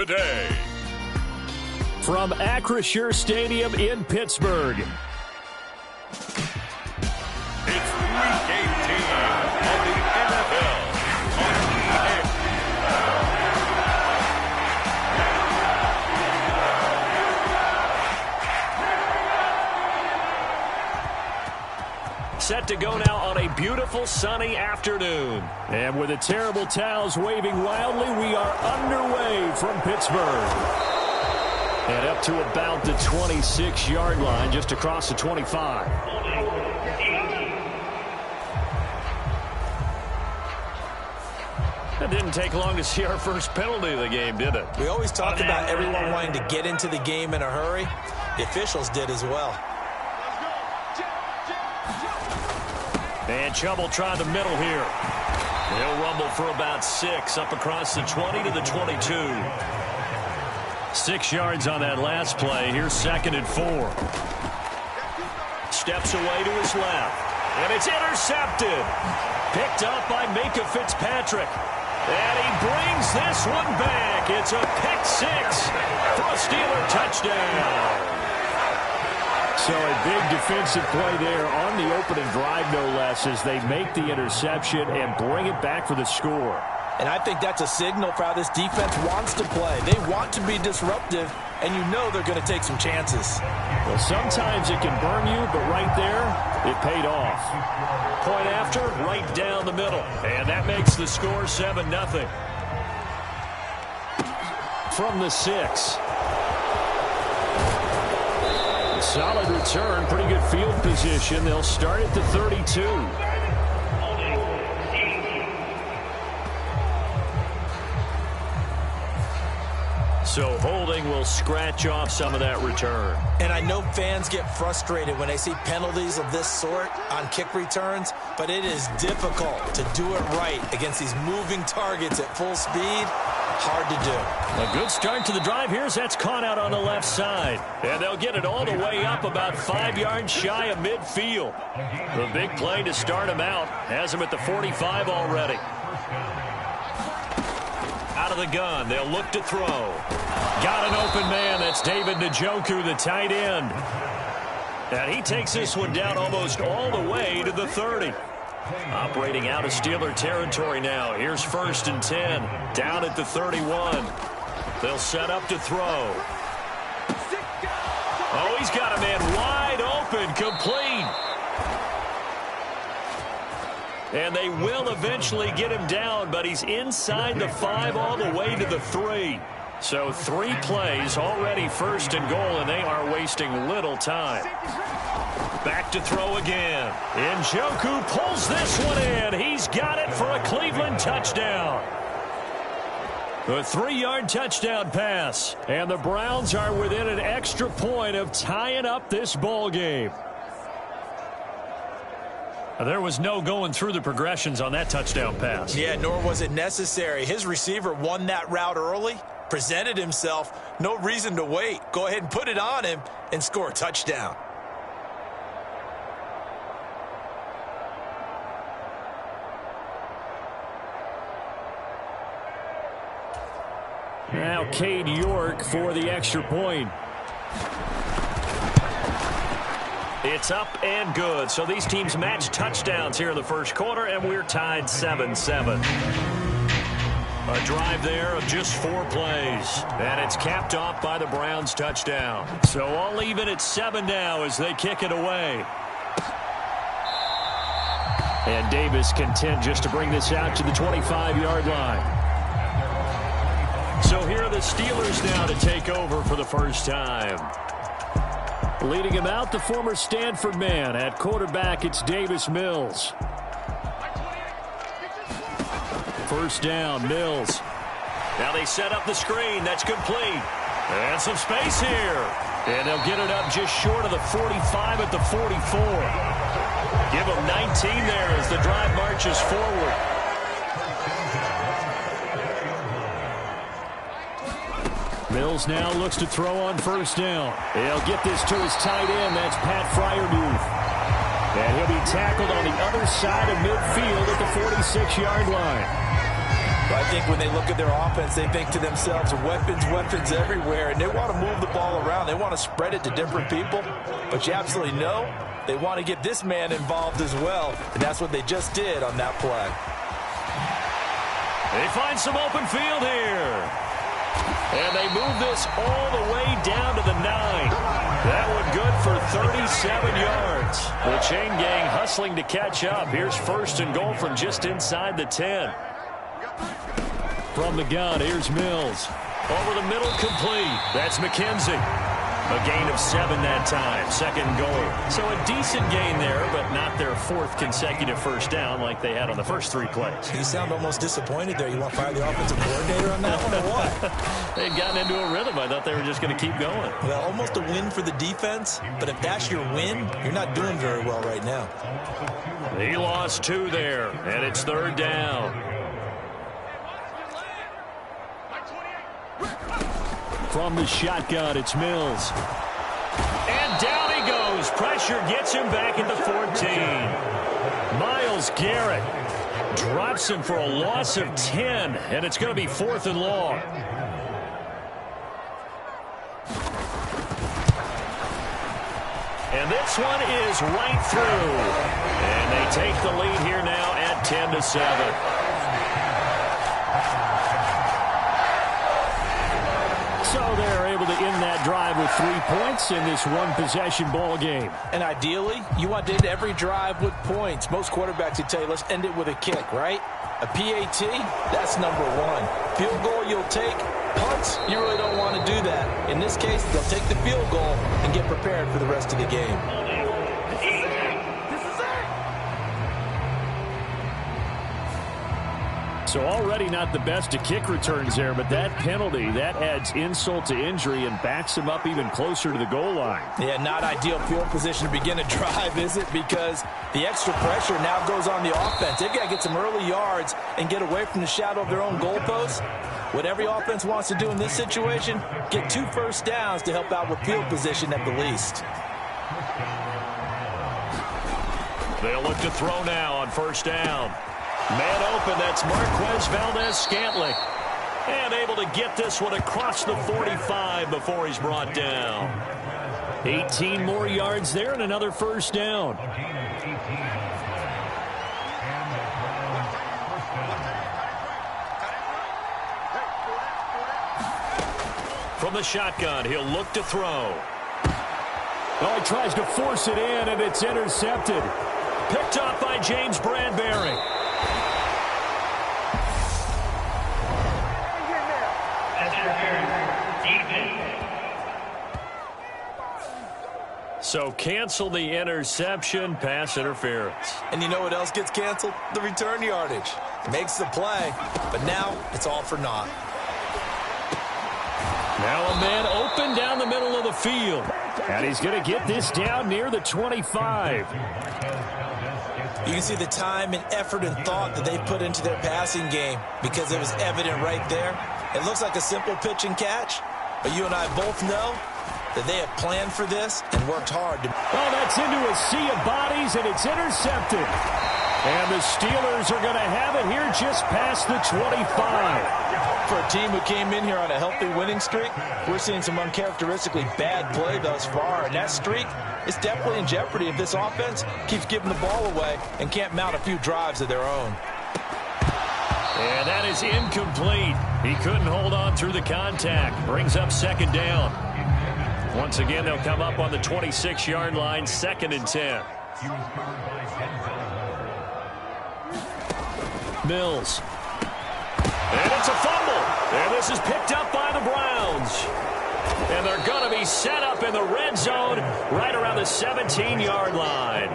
today. From Acrisure Stadium in Pittsburgh. It's Week 18 of the NFL on the air. Set to go now on a beautiful sunny afternoon. And with the terrible towels waving wildly, we are underway from Pittsburgh. And up to about the 26-yard line, just across the 25. It didn't take long to see our first penalty of the game, did it? We always talk about everyone wanting to get into the game in a hurry. The officials did as well. And Chubb will try the middle here. He'll rumble for about 6 up across the 20 to the 22. 6 yards on that last play. Here's 2nd and 4. Steps away to his left. And it's intercepted. Picked up by Minka Fitzpatrick. And he brings this one back. It's a pick 6 for a Steeler touchdown. So a big defensive play there on the opening drive, no less, as they make the interception and bring it back for the score. And I think that's a signal for how this defense wants to play. They want to be disruptive, and you know they're going to take some chances. Well, sometimes it can burn you, but right there, it paid off. Point after, right down the middle. And that makes the score 7-0. From the 6. Solid return, pretty good field position. They'll start at the 32. So holding will scratch off some of that return. And I know fans get frustrated when they see penalties of this sort on kick returns, but it is difficult to do it right against these moving targets at full speed. Hard to do. A good start to the drive. Here's that's caught out on the left side. And they'll get it all the way up about 5 yards shy of midfield. The big play to start him out. Has him at the 45 already. Out of the gun. They'll look to throw. Got an open man. That's David Njoku, the tight end. And he takes this one down almost all the way to the 30. Operating out of Steeler territory now. Here's 1st and 10. Down at the 31. They'll set up to throw. Oh, he's got a man wide open. Complete. And they will eventually get him down, but he's inside the 5 all the way to the 3. So 3 plays, already 1st and goal, and they are wasting little time. Back to throw again. Njoku pulls this one in. He's got it for a Cleveland touchdown. A 3-yard touchdown pass. And the Browns are within an extra point of tying up this ball game. There was no going through the progressions on that touchdown pass. Yeah, nor was it necessary. His receiver won that route early, presented himself. No reason to wait. Go ahead and put it on him and score a touchdown. Now Cade York for the extra point. It's up and good. So these teams match touchdowns here in the first quarter, and we're tied 7-7. A drive there of just 4 plays. And it's capped off by the Browns' touchdown. So all even at 7 now as they kick it away. And Davis content just to bring this out to the 25-yard line. So here are the Steelers now to take over for the first time. Leading him out, the former Stanford man. At quarterback, it's Davis Mills. First down, Mills. Now they set up the screen. That's complete. And some space here. And they'll get it up just short of the 45 at the 44. Give them 19 there as the drive marches forward. Mills now looks to throw on first down. He'll get this to his tight end. That's Pat Fryermuth. And he'll be tackled on the other side of midfield at the 46-yard line. I think when they look at their offense, they think to themselves, weapons, weapons everywhere, and they want to move the ball around. They want to spread it to different people, but you absolutely know they want to get this man involved as well, and that's what they just did on that play. They find some open field here. And they move this all the way down to the 9. That one good for 37 yards. The chain gang hustling to catch up. Here's first and goal from just inside the 10. From the gun, here's Mills. Over the middle, complete. That's McKenzie. A gain of 7 that time. Second goal. So a decent gain there, but not their 4th consecutive first down like they had on the first 3 plays. You sound almost disappointed there. You want to fire the offensive coordinator on that one or what? They'd gotten into a rhythm. I thought they were just going to keep going. Well, almost a win for the defense, but if that's your win, you're not doing very well right now. He lost 2 there, and it's 3rd down. From the shotgun, it's Mills. And down he goes. Pressure gets him back at the 14. Myles Garrett drops him for a loss of 10, and it's going to be 4th and long. And this one is right through. And they take the lead here now at 10-7. So they're able to end that drive with 3 points in this one-possession ball game. And ideally, you want to end every drive with points. Most quarterbacks would tell you, let's end it with a kick, right? A PAT, that's number 1. Field goal you'll take. Punts, you really don't want to do that. In this case, they'll take the field goal and get prepared for the rest of the game. So already not the best of kick returns there, but that penalty, that adds insult to injury and backs him up even closer to the goal line. Yeah, not ideal field position to begin a drive, is it? Because the extra pressure now goes on the offense. They've got to get some early yards and get away from the shadow of their own goalposts. What every offense wants to do in this situation, get 2 first downs to help out with field position at the least. They'll look to throw now on first down. Man open, that's Marquez Valdez-Scantling. And able to get this one across the 45 before he's brought down. 18 more yards there and another first down. From the shotgun, he'll look to throw. Oh, he tries to force it in, and it's intercepted. Picked up by James Bradbury. So cancel the interception, pass interference. And you know what else gets canceled? The return yardage. Makes the play, but now it's all for naught. Now a man open down the middle of the field. And he's going to get this down near the 25. You can see the time and effort and thought that they put into their passing game because it was evident right there. It looks like a simple pitch and catch, but you and I both know that they have planned for this and worked hard. Oh, that's into a sea of bodies, and it's intercepted. And the Steelers are going to have it here just past the 25. For a team who came in here on a healthy winning streak, we're seeing some uncharacteristically bad play thus far. And that streak is definitely in jeopardy if this offense keeps giving the ball away and can't mount a few drives of their own. And that is incomplete. He couldn't hold on through the contact. Brings up second down. Once again, they'll come up on the 26-yard line, 2nd and 10. Mills. And it's a fumble. And this is picked up by the Browns. And they're going to be set up in the red zone right around the 17-yard line.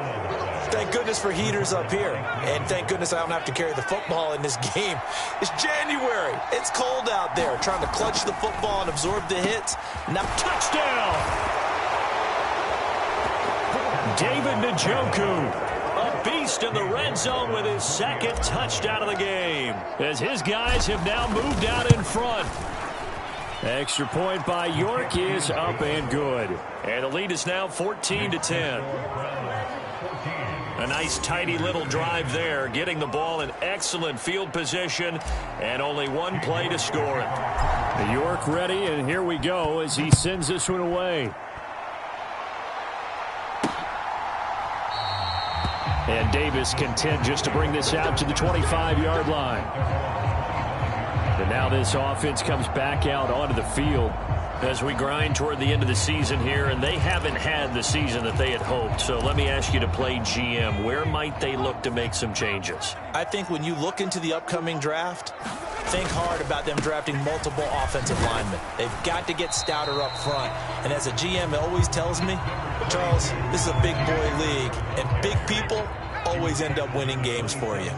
Thank goodness for heaters up here. And thank goodness I don't have to carry the football in this game. It's January. It's cold out there. Trying to clutch the football and absorb the hits. Now, touchdown! David Njoku. A beast in the red zone with his 2nd touchdown of the game. As his guys have now moved out in front. Extra point by York is up and good. And the lead is now 14-10. A nice, tidy little drive there, getting the ball in excellent field position, and only one play to score it. York ready, and here we go as he sends this one away. And Davis content just to bring this out to the 25-yard line. And now this offense comes back out onto the field as we grind toward the end of the season here, and they haven't had the season that they had hoped. So let me ask you to play GM. Where might they look to make some changes? I think when you look into the upcoming draft, think hard about them drafting multiple offensive linemen. They've got to get stouter up front. And as a GM, it always tells me, Charles, this is a big boy league, and big people always end up winning games for you.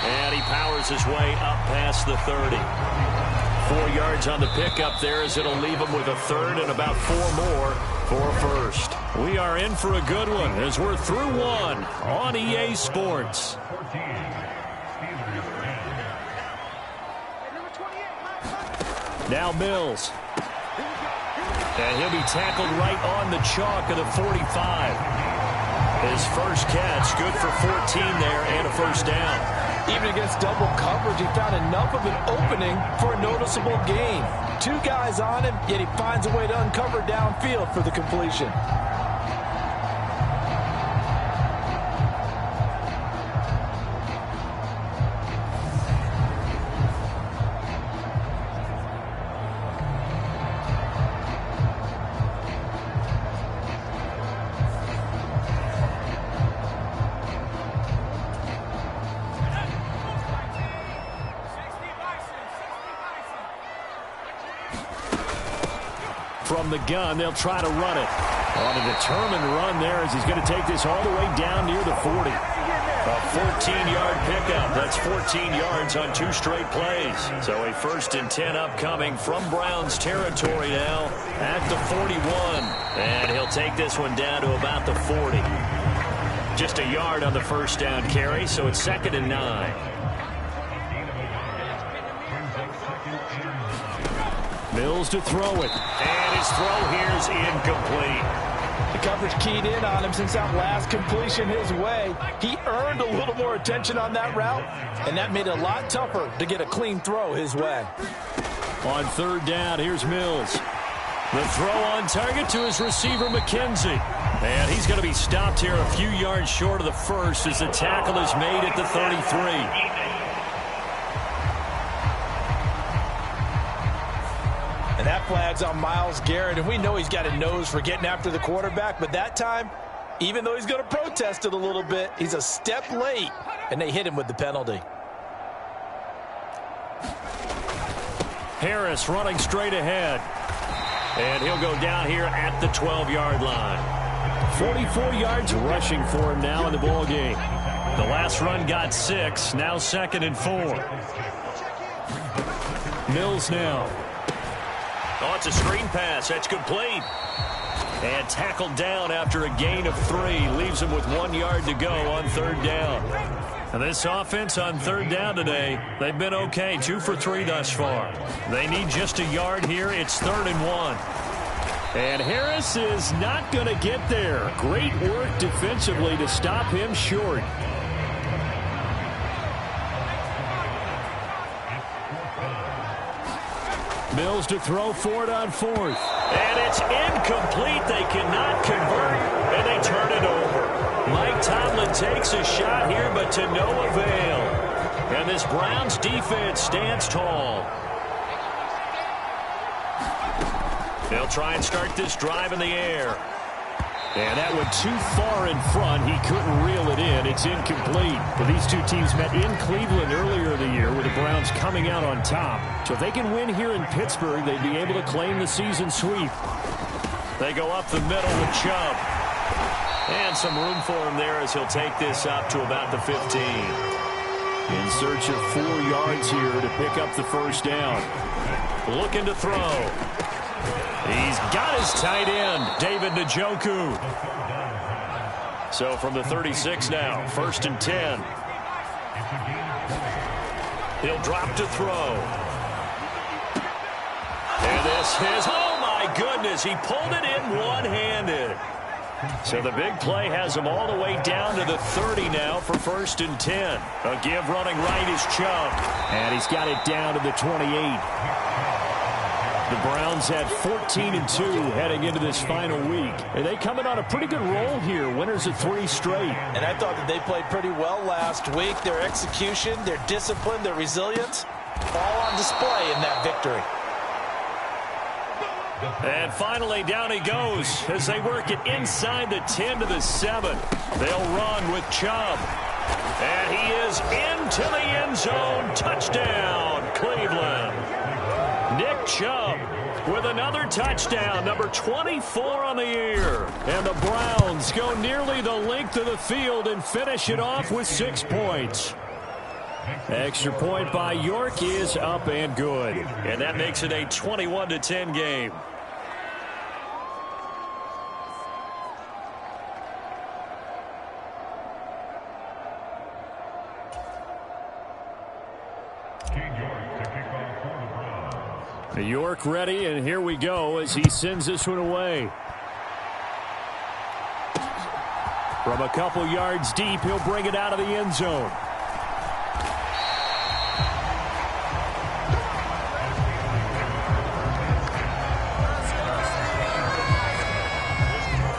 And he powers his way up past the 30. 4 yards on the pickup there as it'll leave him with a third and about 4 more for a first. We are in for a good one as we're through one on EA Sports. Now Mills. And he'll be tackled right on the chalk of the 45. His first catch, good for 14 there and a first down. Even against double coverage, he found enough of an opening for a noticeable gain. 2 guys on him, yet he finds a way to uncover downfield for the completion. From the gun, they'll try to run it. On a determined run there as he's going to take this all the way down near the 40. A 14-yard pickup. That's 14 yards on 2 straight plays. So a 1st and 10 upcoming from Browns territory now at the 41. And he'll take this one down to about the 40. Just a yard on the first down carry, so it's 2nd and 9. Mills to throw it. And his throw here is incomplete. The coverage keyed in on him since that last completion his way. He earned a little more attention on that route, and that made it a lot tougher to get a clean throw his way. On 3rd down, here's Mills. The throw on target to his receiver, McKenzie. And he's going to be stopped here a few yards short of the first as the tackle is made at the 33. And that flag's on Myles Garrett, and we know he's got a nose for getting after the quarterback, but that time, even though he's going to protest it a little bit, he's a step late, and they hit him with the penalty. Harris running straight ahead. And he'll go down here at the 12-yard line. 44 yards rushing for him now in the ball game. The last run got 6, now 2nd and 4. Mills now. Oh, it's a screen pass. That's complete. And tackled down after a gain of 3. Leaves him with 1 yard to go on 3rd down. And this offense on 3rd down today, they've been okay. 2 for 3 thus far. They need just a yard here. It's 3rd and 1. And Harris is not going to get there. Great work defensively to stop him short. Mills to throw for it on 4th. And it's incomplete. They cannot convert, and they turn it over. Mike Tomlin takes a shot here, but to no avail. And this Browns defense stands tall. They'll try and start this drive in the air. And that went too far in front. He couldn't reel it in. It's incomplete. But these two teams met in Cleveland earlier in the year with the Browns coming out on top. So if they can win here in Pittsburgh, they'd be able to claim the season sweep. They go up the middle with Chubb. And some room for him there as he'll take this up to about the 15. In search of 4 yards here to pick up the first down. Looking to throw. He's got his tight end, David Njoku. So from the 36 now, 1st and 10. He'll drop to throw. And this is, oh my goodness, he pulled it in one-handed. So the big play has him all the way down to the 30 now for 1st and 10. A give running right is Chubb. And he's got it down to the 28. The Browns had 14-2 heading into this final week. And they come in on a pretty good roll here. Winners of 3 straight. And I thought that they played pretty well last week. Their execution, their discipline, their resilience, all on display in that victory. And finally, down he goes as they work it inside the 10 to the 7. They'll run with Chubb. And he is into the end zone. Touchdown, Cleveland. Nick Chubb with another touchdown, number 24 on the year. And the Browns go nearly the length of the field and finish it off with 6 points. Extra point by York is up and good. And that makes it a 21-10 game. York ready, and here we go as he sends this one away. From a couple yards deep, he'll bring it out of the end zone.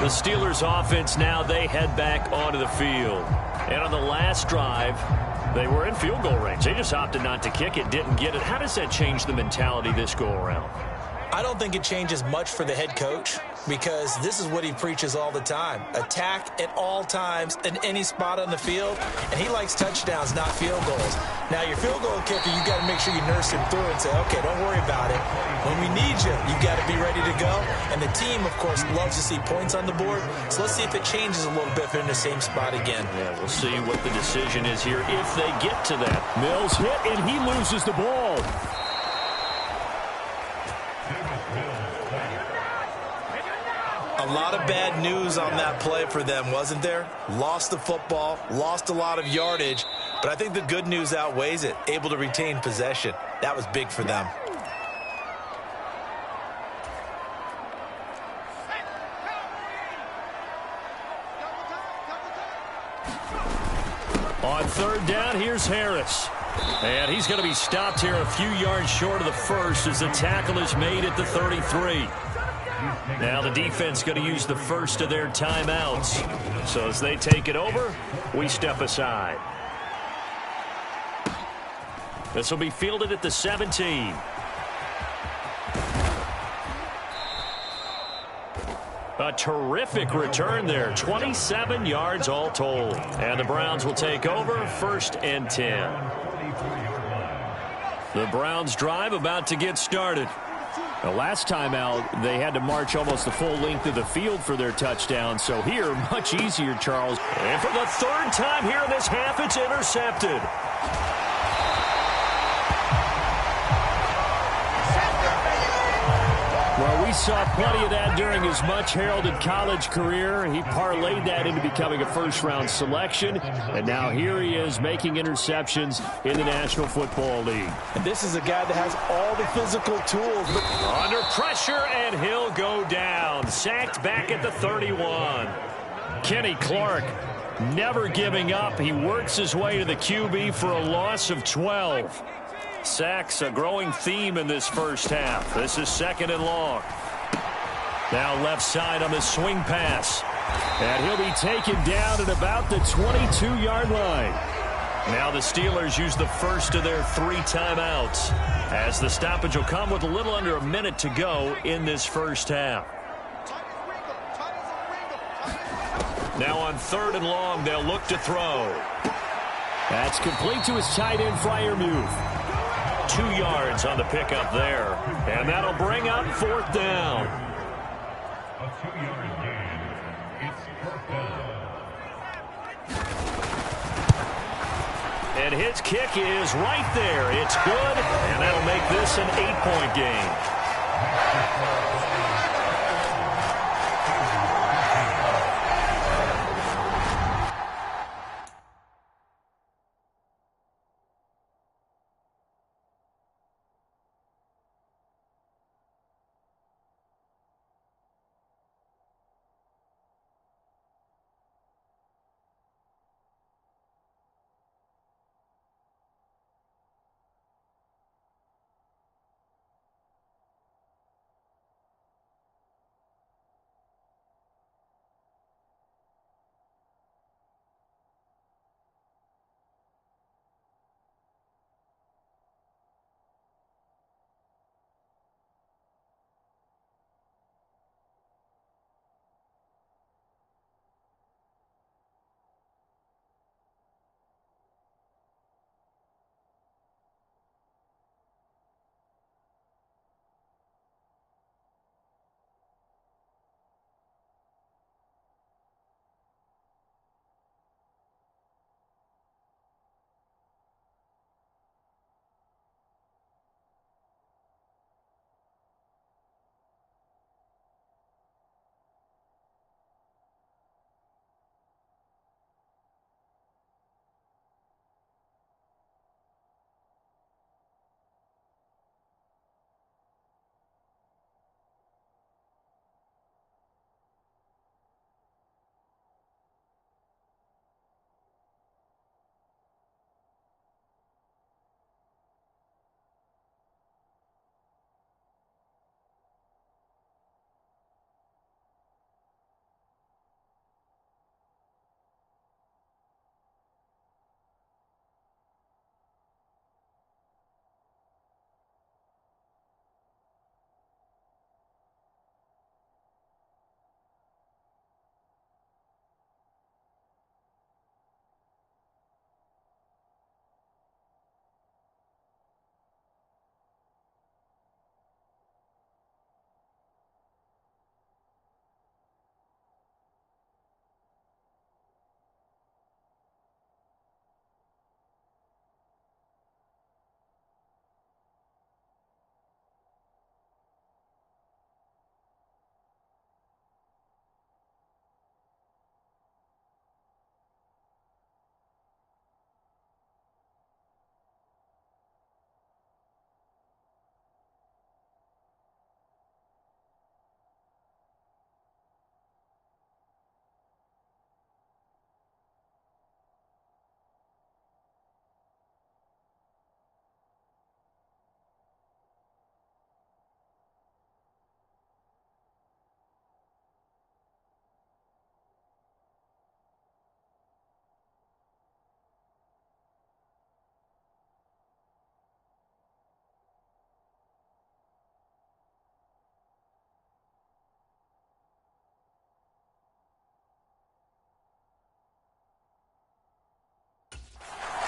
The Steelers offense now, they head back onto the field. And on the last drive, they were in field goal range. They just opted not to kick it, didn't get it. How does that change the mentality this go around? I don't think it changes much for the head coach because this is what he preaches all the time. Attack at all times in any spot on the field, and he likes touchdowns, not field goals. Now, your field goal kicker, you got to make sure you nurse him through and say, okay, don't worry about it. When we need you, you got to be ready to go. And the team, of course, loves to see points on the board. So let's see if it changes a little bit if they're in the same spot again. Yeah, we'll see what the decision is here if they get to that. Mills hit, and he loses the ball. A lot of bad news on that play for them, wasn't there? Lost the football, lost a lot of yardage, but I think the good news outweighs it. Able to retain possession. That was big for them. On 3rd down, here's Harris. And he's going to be stopped here a few yards short of the first as the tackle is made at the 33. Now the defense going to use the first of their timeouts. So as they take it over, we step aside. This will be fielded at the 17. A terrific return there. 27 yards all told. And the Browns will take over 1st and 10. The Browns drive about to get started. The last time out, they had to march almost the full length of the field for their touchdown. So here, much easier, Charles. And for the 3rd time here in this half, it's intercepted. Well, we saw plenty of that during his much-heralded college career. He parlayed that into becoming a first-round selection. And now here he is making interceptions in the National Football League. And this is a guy that has all the physical tools. Under pressure, and he'll go down. Sacked back at the 31. Kenny Clark never giving up. He works his way to the QB for a loss of 12. Sacks, a growing theme in this first half. This is 2nd and long. Now left side on the swing pass. And he'll be taken down at about the 22-yard line. Now the Steelers use the first of their 3 timeouts, as the stoppage will come with a little under a minute to go in this first half. Now on 3rd and long, they'll look to throw. That's complete to his tight end Freiermuth. 2 yards on the pickup there. And that'll bring up 4th down. A 2-yard gain. It's 4th down. And his kick is right there. It's good, and that'll make this an 8-point game.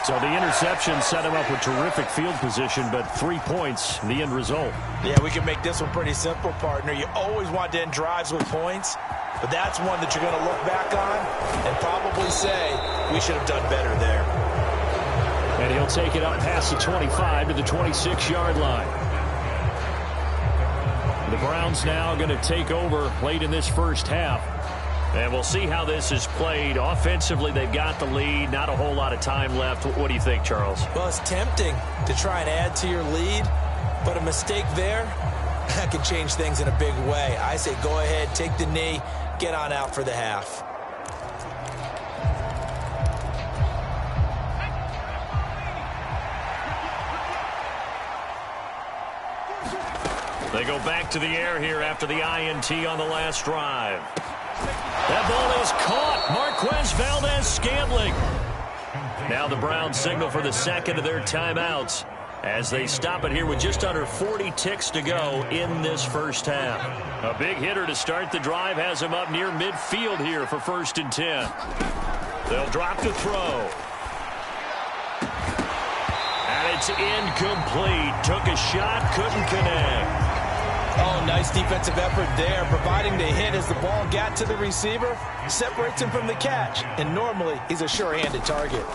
So the interception set him up with terrific field position, but 3 points, the end result. Yeah, we can make this one pretty simple, partner. You always want to end drives with points, but that's one that you're going to look back on and probably say, we should have done better there. And he'll take it up past the 25 to the 26-yard line. The Browns now going to take over late in this first half. And we'll see how this is played. Offensively, they've got the lead. Not a whole lot of time left. What do you think, Charles? Well, it's tempting to try and add to your lead, but a mistake there, that could change things in a big way. I say go ahead, take the knee, get on out for the half. They go back to the air here after the INT on the last drive. That ball is caught. Marquez Valdez-Scantling. Now the Browns signal for the second of their timeouts as they stop it here with just under 40 ticks to go in this first half. A big hitter to start the drive has him up near midfield here for 1st and 10. They'll drop to throw. And it's incomplete. Took a shot, couldn't connect. Oh, nice defensive effort there, providing the hit as the ball got to the receiver, separates him from the catch, and normally he's a sure-handed target.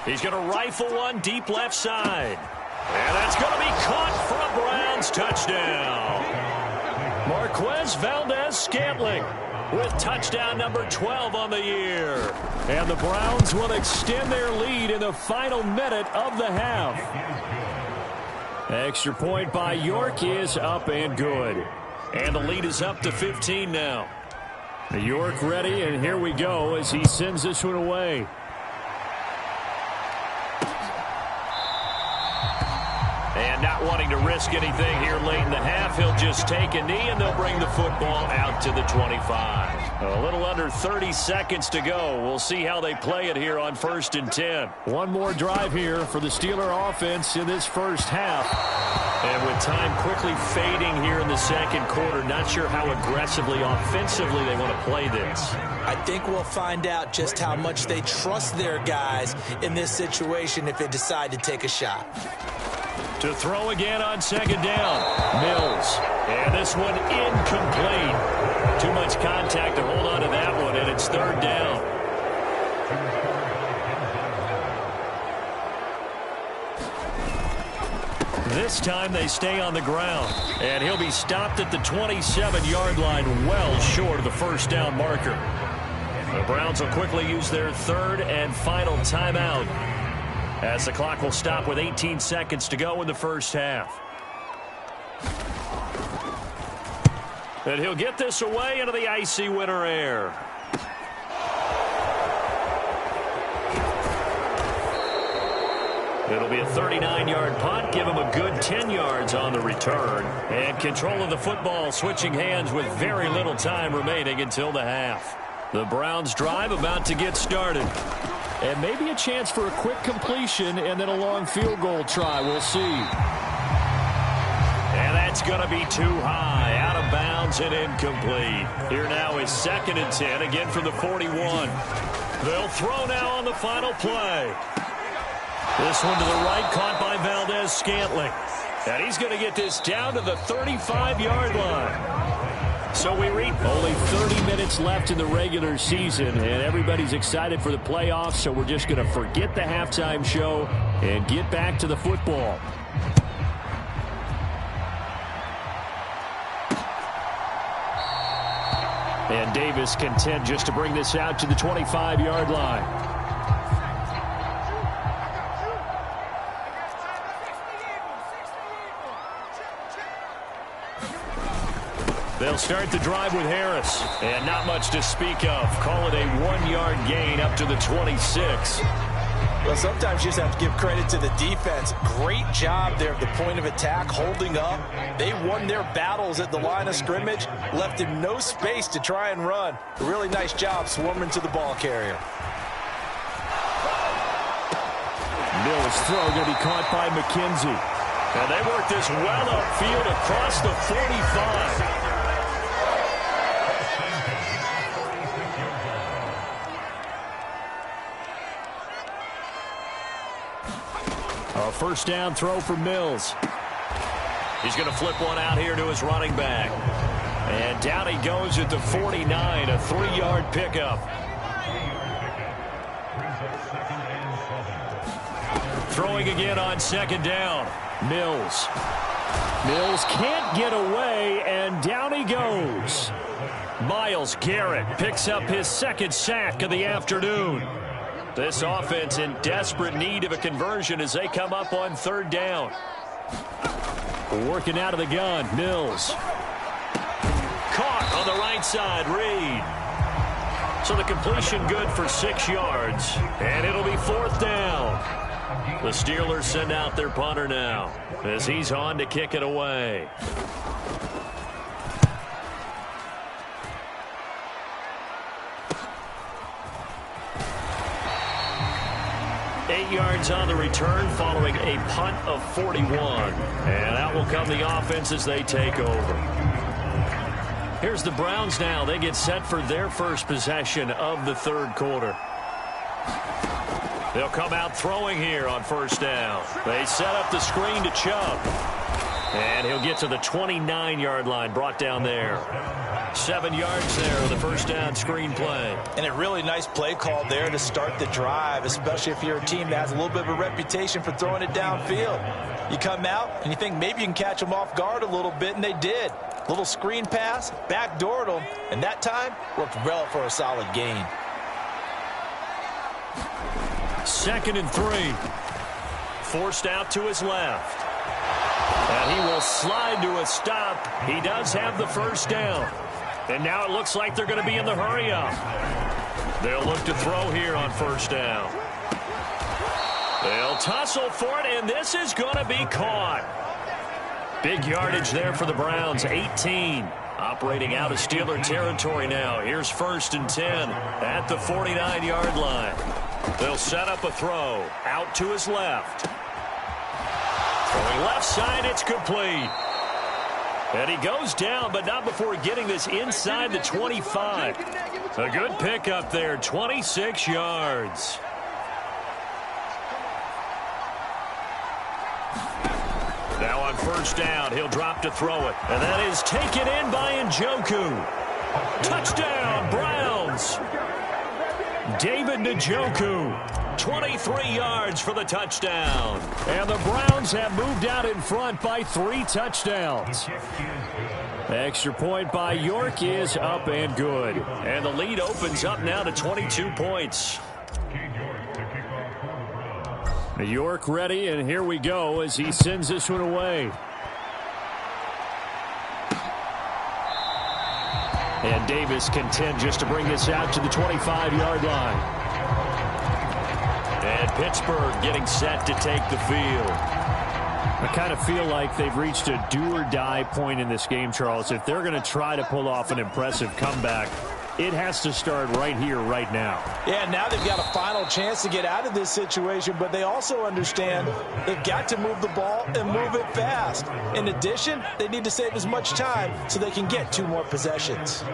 He's going to rifle one deep left side. And that's going to be caught for a Browns touchdown. Marquez Valdez-Scantling with touchdown number 12 on the year. And the Browns will extend their lead in the final minute of the half. Extra point by York is up and good. And the lead is up to 15 now. York ready, and here we go as he sends this one away. And not wanting to risk anything here late in the half, he'll just take a knee, and they'll bring the football out to the 25. A little under 30 seconds to go. We'll see how they play it here on 1st and 10. One more drive here for the Steeler offense in this first half. And with time quickly fading here in the second quarter, not sure how aggressively, offensively they want to play this. I think we'll find out just how much they trust their guys in this situation if they decide to take a shot. To throw again on 2nd down. Mills. And this one incomplete. Too much contact to hold on to that one, and it's 3rd down. This time they stay on the ground. And he'll be stopped at the 27-yard line, well short of the 1st down marker. The Browns will quickly use their 3rd and final timeout, as the clock will stop with 18 seconds to go in the first half. And he'll get this away into the icy winter air. It'll be a 39-yard punt. Give him a good 10 yards on the return. And control of the football switching hands with very little time remaining until the half. The Browns drive about to get started. And maybe a chance for a quick completion and then a long field goal try. We'll see. And that's going to be too high. Out of bounds and incomplete. Here now is 2nd and 10, again from the 41. They'll throw now on the final play. This one to the right, caught by Valdez-Scantling. And he's going to get this down to the 35-yard line. So we read only 30 minutes left in the regular season, and everybody's excited for the playoffs, so we're just going to forget the halftime show and get back to the football. And Davis content just to bring this out to the 25-yard line. They'll start the drive with Harris. And not much to speak of. Call it a 1-yard gain up to the 26. Well, sometimes you just have to give credit to the defense. Great job there at the point of attack, holding up. They won their battles at the line of scrimmage, left him no space to try and run. A really nice job swarming to the ball carrier. Mills' throw going to be caught by McKenzie. And they work this well upfield across the 45. A first down throw for Mills. He's going to flip one out here to his running back. And down he goes at the 49, a 3-yard pickup. Throwing again on second down. Mills. Mills can't get away, and down he goes. Myles Garrett picks up his second sack of the afternoon. This offense in desperate need of a conversion as they come up on third down. Working out of the gun, Mills. Caught on the right side, Reed. So the completion good for 6 yards, and it'll be fourth down. The Steelers send out their punter now as he's on to kick it away. Yards on the return following a punt of 41. And out will come the offense as they take over. Here's the Browns now. They get set for their first possession of the third quarter. They'll come out throwing here on first down. They set up the screen to Chubb. And he'll get to the 29-yard line, brought down there. 7 yards there on the first down screen play. And a really nice play call there to start the drive, especially if you're a team that has a little bit of a reputation for throwing it downfield. You come out and you think maybe you can catch them off guard a little bit, and they did. Little screen pass, backdoored them, and that time worked well for a solid gain. 2nd and 3. Forced out to his left. And he will slide to a stop. He does have the first down. And now it looks like they're going to be in the hurry-up. They'll look to throw here on first down. They'll tussle for it, and this is going to be caught. Big yardage there for the Browns, 18. Operating out of Steeler territory now. Here's 1st and 10 at the 49-yard line. They'll set up a throw out to his left. Throwing left side, it's complete. And he goes down, but not before getting this inside the 25. A good pickup there, 26 yards. Now on first down, he'll drop to throw it. And that is taken in by Njoku. Touchdown, Browns. David Njoku. 23 yards for the touchdown. And the Browns have moved out in front by 3 touchdowns. Extra point by York is up and good. And the lead opens up now to 22 points. York ready, and here we go as he sends this one away. And Davis content just to bring this out to the 25-yard line. And Pittsburgh getting set to take the field. I kind of feel like they've reached a do-or-die point in this game, Charles. If they're going to try to pull off an impressive comeback, it has to start right here, right now. Yeah, now they've got a final chance to get out of this situation, but they also understand they've got to move the ball and move it fast. In addition, they need to save as much time so they can get 2 more possessions.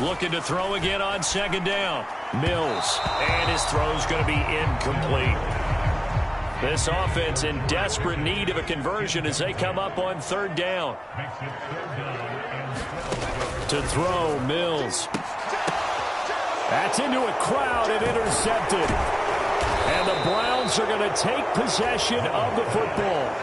Looking to throw again on second down. Mills. And his throw's going to be incomplete. This offense in desperate need of a conversion as they come up on third down. To throw, Mills. That's into a crowd and intercepted. And the Browns are going to take possession of the football.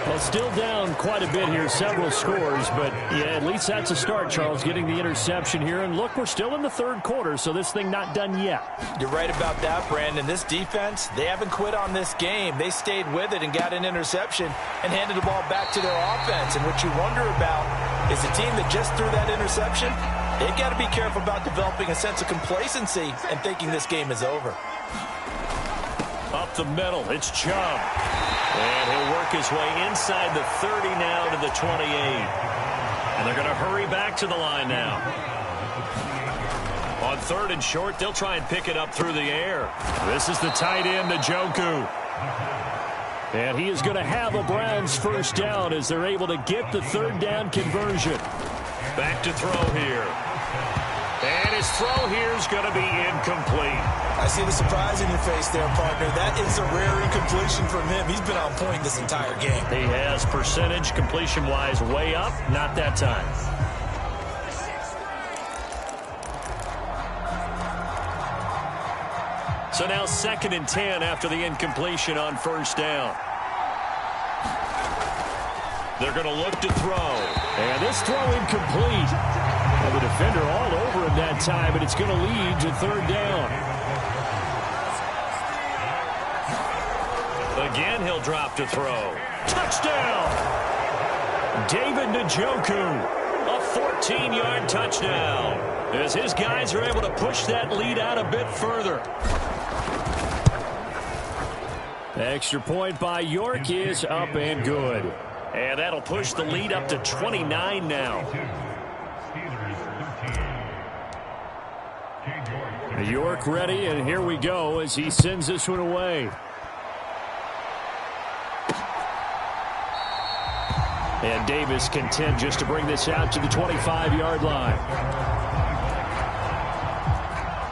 Well, still down quite a bit here, several scores, but yeah, at least that's a start, Charles, getting the interception here. And look, we're still in the third quarter, so this thing not done yet. You're right about that, Brandon. This defense, they haven't quit on this game. They stayed with it and got an interception and handed the ball back to their offense. And what you wonder about is the team that just threw that interception, they've got to be careful about developing a sense of complacency and thinking this game is over. Up the middle, it's Chubb. And he'll work his way inside the 30 now to the 28. And they're going to hurry back to the line now. On third and short, they'll try and pick it up through the air. This is the tight end, Njoku. And he is going to have a Browns first down as they're able to get the third down conversion. Back to throw here. And his throw here is going to be incomplete. I see the surprise in your face there, partner. That is a rare incompletion from him. He's been on point this entire game. He has percentage completion-wise way up. Not that time. So now 2nd and 10 after the incompletion on first down. They're going to look to throw. And this throw incomplete. And the defender all over him that time, and it's going to lead to 3rd down. Again, he'll drop to throw. Touchdown! David Njoku, a 14-yard touchdown, as his guys are able to push that lead out a bit further. Extra point by York is up and good. And that'll push the lead up to 29 now. York ready, and here we go as he sends this one away. And Davis content just to bring this out to the 25-yard line.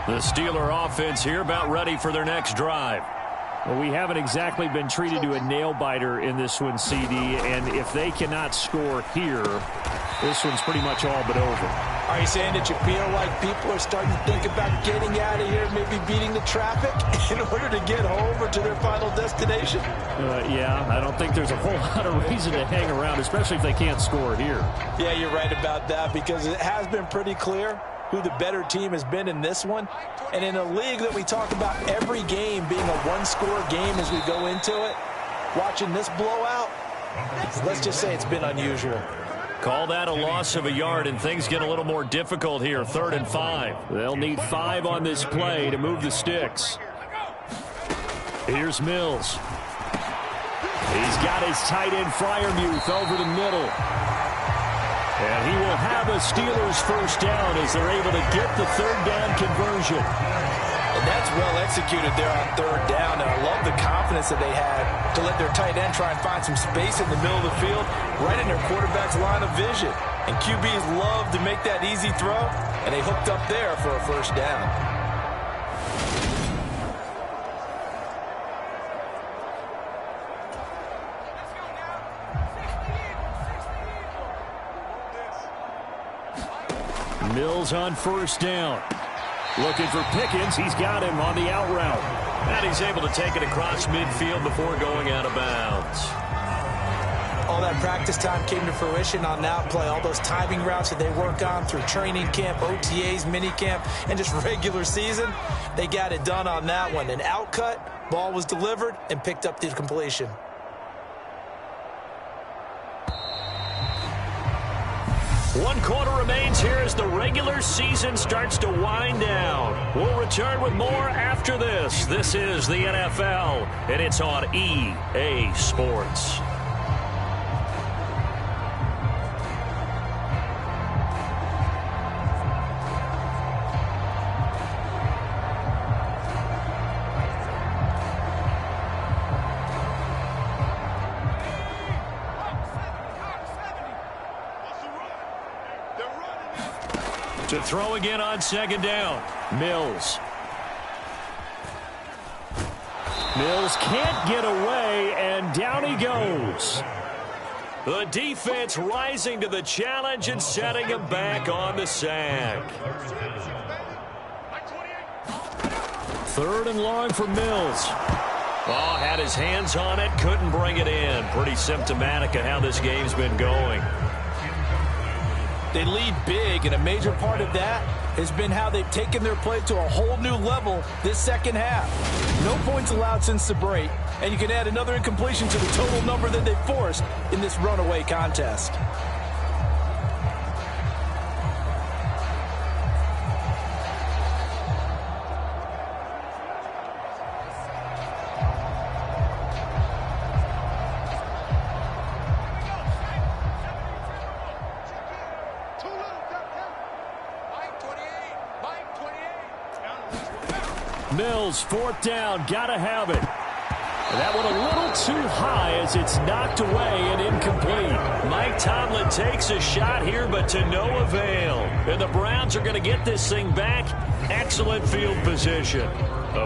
The Steeler offense here about ready for their next drive. Well, we haven't exactly been treated to a nail-biter in this one, CD, and if they cannot score here, this one's pretty much all but over. Are you saying that you feel like people are starting to think about getting out of here, maybe beating the traffic in order to get home or to their final destination? Yeah, I don't think there's a whole lot of reason to hang around, especially if they can't score here. Yeah, you're right about that, because it has been pretty clear who the better team has been in this one. And in a league that we talk about every game being a one-score game as we go into it, watching this blowout, let's just say it's been unusual. Call that a loss of a yard, and things get a little more difficult here. 3rd and 5. They'll need 5 on this play to move the sticks. Here's Mills. He's got his tight end Freiermuth over the middle. And he will have a Steelers first down as they're able to get the 3rd down conversion. And that's well executed there on 3rd down, and I love the confidence that they had to let their tight end try and find some space in the middle of the field, right in their quarterback's line of vision. And QBs love to make that easy throw, and they hooked up there for a first down. Mills on first down. Looking for Pickens. He's got him on the out route. And he's able to take it across midfield before going out of bounds. All that practice time came to fruition on that play. All those timing routes that they work on through training camp, OTAs, minicamp, and just regular season, they got it done on that one. An out cut, ball was delivered, and picked up the completion. One quarter remains here as the regular season starts to wind down. We'll return with more after this. This is the NFL, and it's on EA Sports. To throw again on 2nd down. Mills. Mills can't get away, and down he goes. The defense rising to the challenge and setting him back on the sack. 3rd and long for Mills. Oh, had his hands on it, couldn't bring it in. Pretty symptomatic of how this game's been going. They lead big, and a major part of that has been how they've taken their play to a whole new level this second half. No points allowed since the break, and you can add another incompletion to the total number that they forced in this runaway contest. Mills, 4th down, gotta have it. And that one a little too high as it's knocked away and incomplete. Mike Tomlin takes a shot here, but to no avail. And the Browns are going to get this thing back. Excellent field position.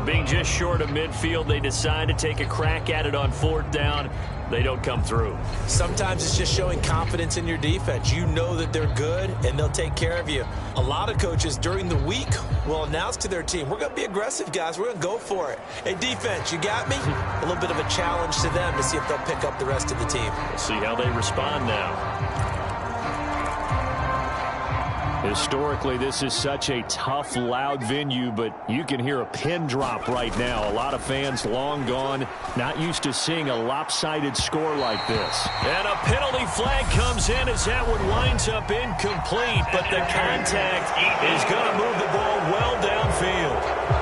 Being just short of midfield, they decide to take a crack at it on 4th down. They don't come through. Sometimes it's just showing confidence in your defense. You know that they're good, and they'll take care of you. A lot of coaches during the week will announce to their team, we're going to be aggressive, guys. We're going to go for it. Hey, defense, you got me? A little bit of a challenge to them to see if they'll pick up the rest of the team. We'll see how they respond now. Historically, this is such a tough, loud venue, but you can hear a pin drop right now. A lot of fans long gone, not used to seeing a lopsided score like this. And a penalty flag comes in as that one winds up incomplete, but the contact is going to move the ball well downfield.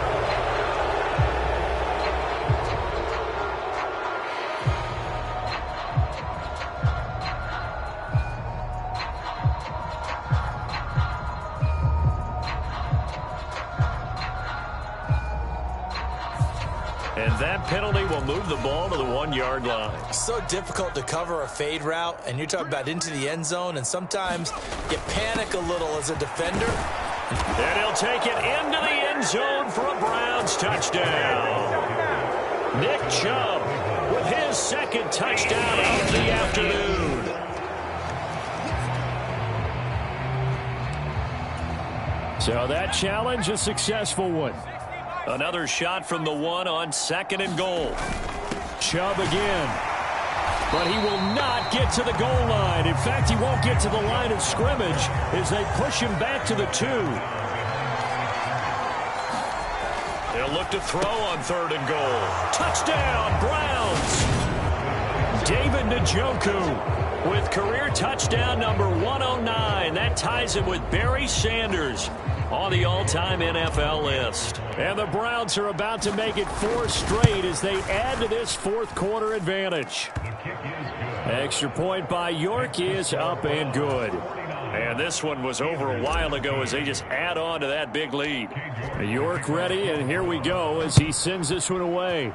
And that penalty will move the ball to the 1-yard line. So difficult to cover a fade route, and you're talking about into the end zone, and sometimes you panic a little as a defender. And he'll take it into the end zone for a Browns touchdown. Nick Chubb with his 2nd touchdown of the afternoon. So that challenge, a successful one. Another shot from the 1 on 2nd and goal. Chubb again. But he will not get to the goal line. In fact, he won't get to the line of scrimmage as they push him back to the 2. They'll look to throw on 3rd and goal. Touchdown, Browns! David Njoku with career touchdown number 109. That ties him with Barry Sanders on the all-time NFL list. And the Browns are about to make it 4 straight as they add to this 4th quarter advantage. Extra point by York is up and good. And this one was over a while ago as they just add on to that big lead. York ready, and here we go as he sends this one away.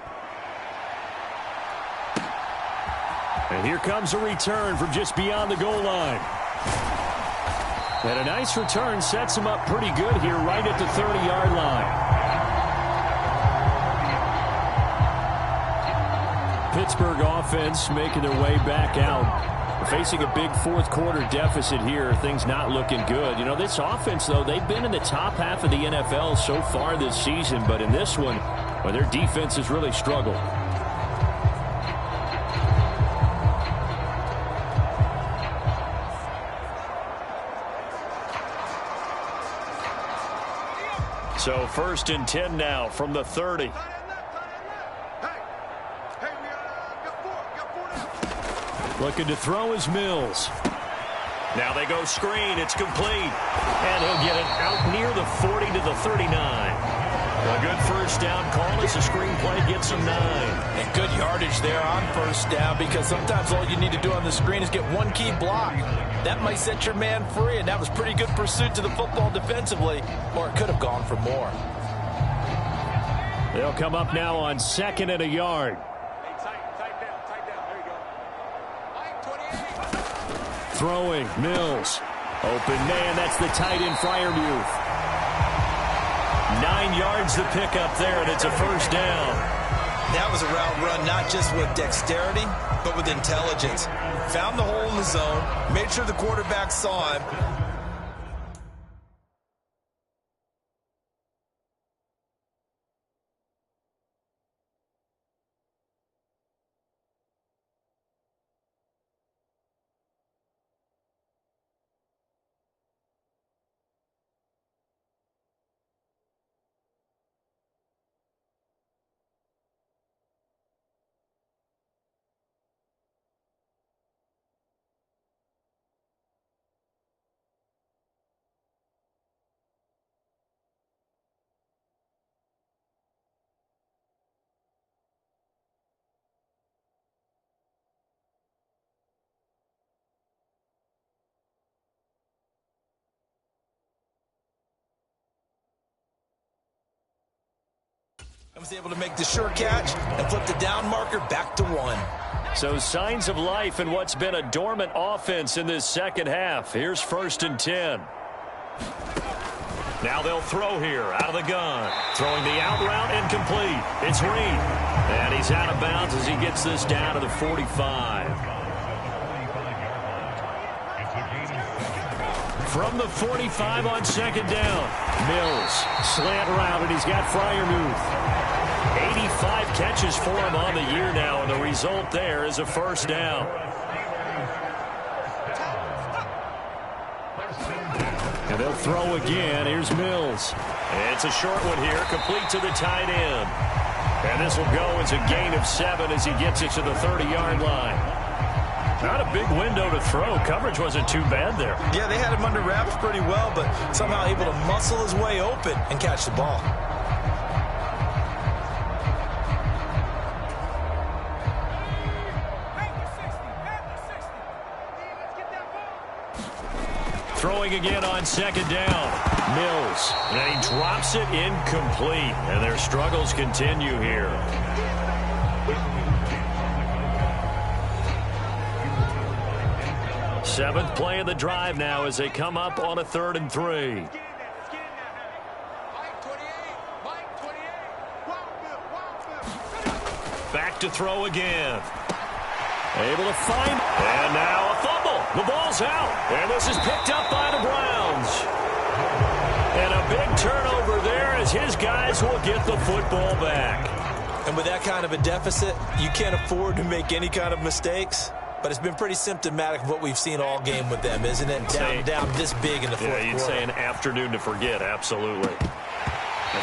And here comes a return from just beyond the goal line. And a nice return sets him up pretty good here right at the 30-yard line. Pittsburgh offense making their way back out. Facing a big 4th quarter deficit here. Things not looking good. You know, this offense, though, they've been in the top half of the NFL so far this season. But in this one, well, their defense has really struggled. So 1st and 10 now from the 30. Looking to throw is Mills. Now they go screen. It's complete. And he'll get it out near the 40 to the 39. A good 1st down call as the screen play gets him 9. And good yardage there on 1st down, because sometimes all you need to do on the screen is get one key block. That might set your man free, and that was pretty good pursuit to the football defensively, or it could have gone for more. They'll come up now on 2nd and a yard. Throwing, Mills. Open man, that's the tight end, Freiermuth. 9 yards to pick up there, and it's a 1st down. That was a route run not just with dexterity, but with intelligence. Found the hole in the zone, made sure the quarterback saw him, Was able to make the sure catch and flip the down marker back to 1. So signs of life in what's been a dormant offense in this second half. Here's 1st and 10. Now they'll throw here out of the gun. Throwing the out route incomplete. It's Reed. And he's out of bounds as he gets this down to the 45. From the 45 on 2nd down. Mills, slant route, and he's got Freiermuth. 85 catches for him on the year now, and the result there is a 1st down. And they'll throw again. Here's Mills. It's a short one here, complete to the tight end. And this will go as a gain of 7 as he gets it to the 30-yard line. Not a big window to throw. Coverage wasn't too bad there. Yeah, they had him under wraps pretty well, but somehow able to muscle his way open and catch the ball. Throwing again on 2nd down. Mills. And he drops it incomplete. And their struggles continue here. Seventh play of the drive now as they come up on a 3rd and 3. Back to throw again. Able to find. And now a fumble. The ball's out. And this is picked up by the Browns. And a big turnover there as his guys will get the football back. And with that kind of a deficit, you can't afford to make any kind of mistakes. But it's been pretty symptomatic of what we've seen all game with them, isn't it? Down this big in the fourth quarter. Yeah, you'd say an afternoon to forget, absolutely.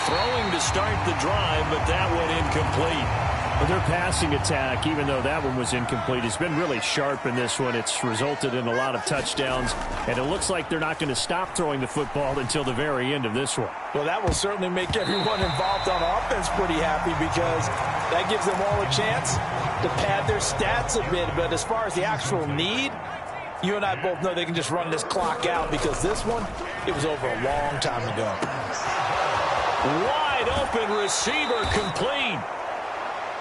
Throwing to start the drive, but that one incomplete. But their passing attack, even though that one was incomplete, has been really sharp in this one. It's resulted in a lot of touchdowns, and it looks like they're not going to stop throwing the football until the very end of this one. Well, that will certainly make everyone involved on offense pretty happy because that gives them all a chance to pad their stats a bit. But as far as the actual need, you and I both know they can just run this clock out because this one, it was over a long time ago. Wide open receiver complete.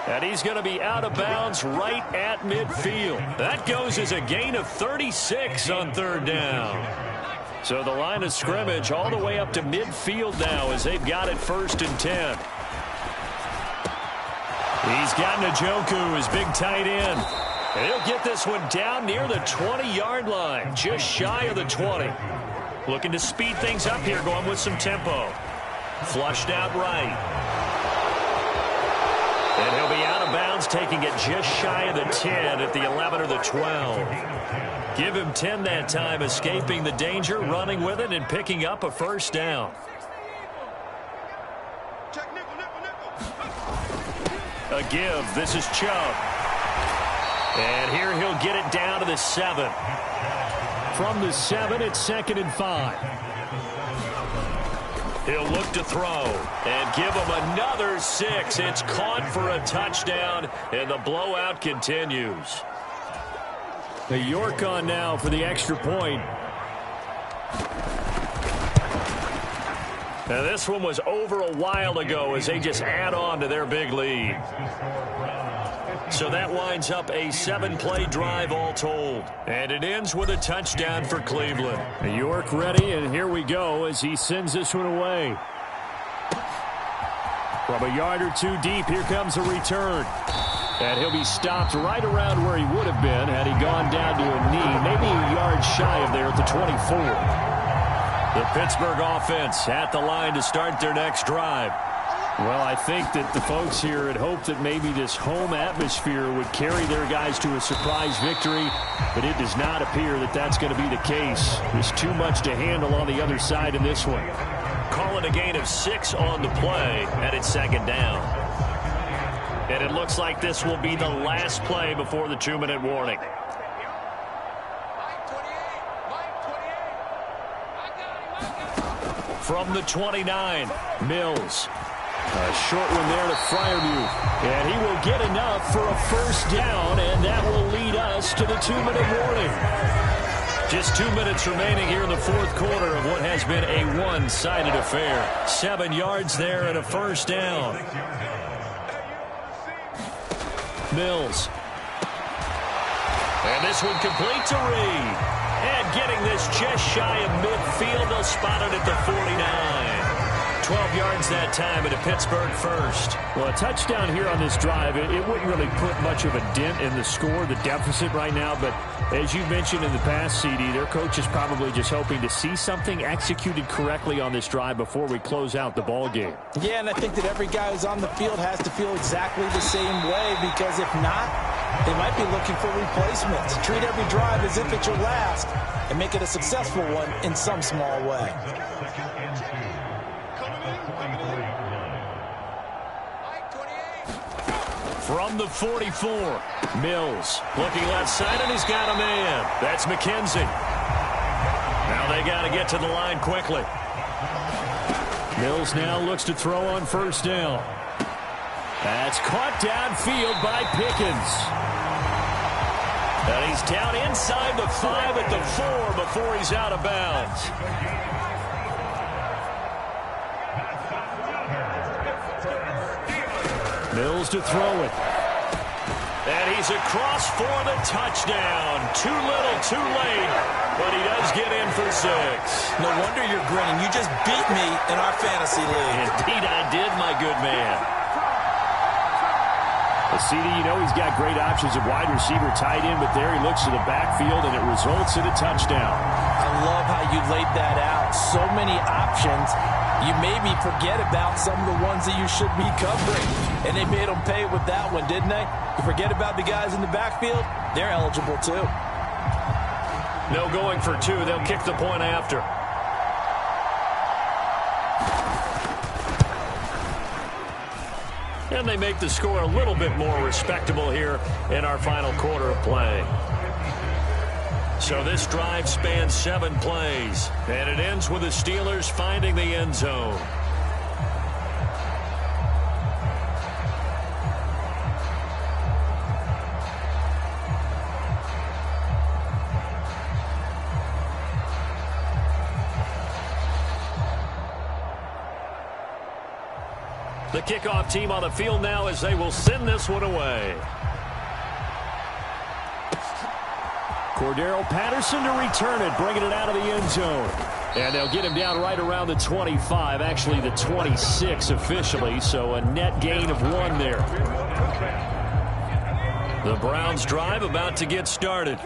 And he's going to be out of bounds right at midfield. That goes as a gain of 36 on 3rd down. So the line of scrimmage all the way up to midfield now as they've got it 1st and 10. He's got Njoku, his big tight end. And he'll get this one down near the 20-yard line, just shy of the 20. Looking to speed things up here, going with some tempo. Flushed out right. And he'll be out of bounds, taking it just shy of the 10 at the 11 or the 12. Give him 10 that time, escaping the danger, running with it, and picking up a 1st down. A give. This is Chubb. And here he'll get it down to the 7. From the 7, it's 2nd and 5. He'll look to throw and give him another 6. It's caught for a touchdown, and the blowout continues. The York on now for the extra point. Now this one was over a while ago as they just add on to their big lead. So that winds up a 7-play drive all told. And it ends with a touchdown for Cleveland. York ready, and here we go as he sends this one away. From a yard or two deep, here comes a return. And he'll be stopped right around where he would have been had he gone down to a knee, maybe a yard shy of there at the 24. The Pittsburgh offense at the line to start their next drive. Well, I think that the folks here had hoped that maybe this home atmosphere would carry their guys to a surprise victory, but it does not appear that that's going to be the case. There's too much to handle on the other side in this one. Call it a gain of 6 on the play, and it's 2nd down. And it looks like this will be the last play before the 2-minute warning. From the 29, Mills. A short one there to Freiermuth. And he will get enough for a 1st down, and that will lead us to the 2-minute warning. Just 2 minutes remaining here in the fourth quarter of what has been a one-sided affair. 7 yards there and a first down. Mills. And this one complete to Reed. And getting this just shy of midfield. They'll spot it at the 49. 12 yards that time into Pittsburgh first. Well, a touchdown here on this drive, it wouldn't really put much of a dent in the score, the deficit right now. But as you mentioned in the past, CD, their coach is probably just hoping to see something executed correctly on this drive before we close out the ball game. Yeah, and I think that every guy who's on the field has to feel exactly the same way, because if not, they might be looking for replacements. Treat every drive as if it's your last and make it a successful one in some small way. From the 44, Mills looking left side, and he's got a man. That's McKenzie. Now they got to get to the line quickly. Mills now looks to throw on first down. That's caught downfield by Pickens. And he's down inside the 5 at the 4 before he's out of bounds. Mills to throw it. And he's across for the touchdown. Too little, too late. But he does get in for 6. No wonder you're grinning. You just beat me in our fantasy league. Indeed I did, my good man. The CD, you know he's got great options at wide receiver, tight end, but there he looks to the backfield, and it results in a touchdown. I love how you laid that out. So many options. You maybe forget about some of the ones that you should be covering. And they made them pay with that one, didn't they? You forget about the guys in the backfield, they're eligible too. No going for 2. They'll kick the point after. And they make the score a little bit more respectable here in our final quarter of play. So this drive spans 7 plays, and it ends with the Steelers finding the end zone. The kickoff team on the field now as they will send this one away. Cordero Patterson to return it, bringing it out of the end zone. And they'll get him down right around the 25, actually the 26 officially, so a net gain of 1 there. The Browns drive about to get started.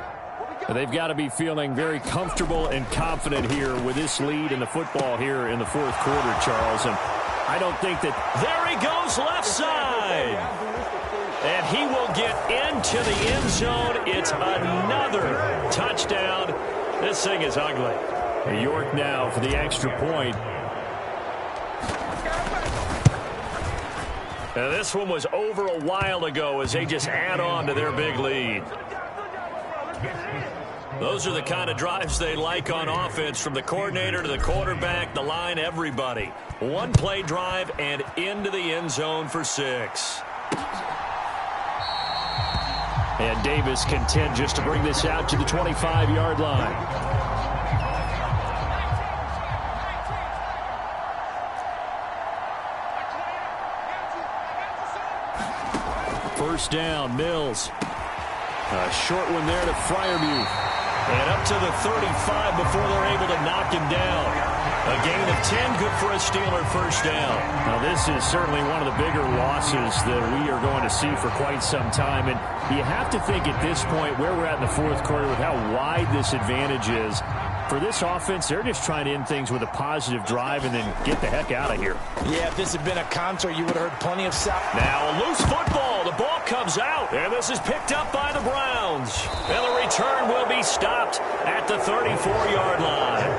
They've got to be feeling very comfortable and confident here with this lead in the football here in the fourth quarter, Charles. And I don't think that... There he goes left side. And he will get into the end zone. It's another touchdown. This thing is ugly. York now for the extra point. Now this one was over a while ago as they just add on to their big lead. Those are the kind of drives they like on offense, from the coordinator to the quarterback, the line, everybody. 1 play drive and into the end zone for 6. And Davis content just to bring this out to the 25-yard line. First down, Mills. A short one there to Freiermuth. And up to the 35 before they're able to knock him down. A gain of 10, good for a Steeler first down. Now, this is certainly one of the bigger losses that we are going to see for quite some time. And you have to think at this point, where we're at in the fourth quarter, with how wide this advantage is, for this offense, they're just trying to end things with a positive drive and then get the heck out of here. Yeah, if this had been a concert, you would have heard plenty of sound. Now a loose football. The ball comes out. And this is picked up by the Browns. And the return will be stopped at the 34-yard line.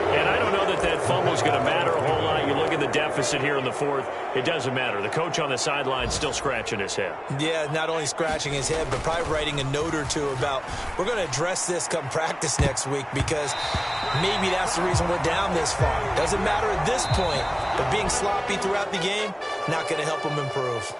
And I don't know that that fumble is going to matter a whole lot. You look at the deficit here in the fourth, it doesn't matter. The coach on the sideline still scratching his head. Yeah, not only scratching his head, but probably writing a note or two about, we're going to address this come practice next week, because maybe that's the reason we're down this far. Doesn't matter at this point, but being sloppy throughout the game, not going to help him improve.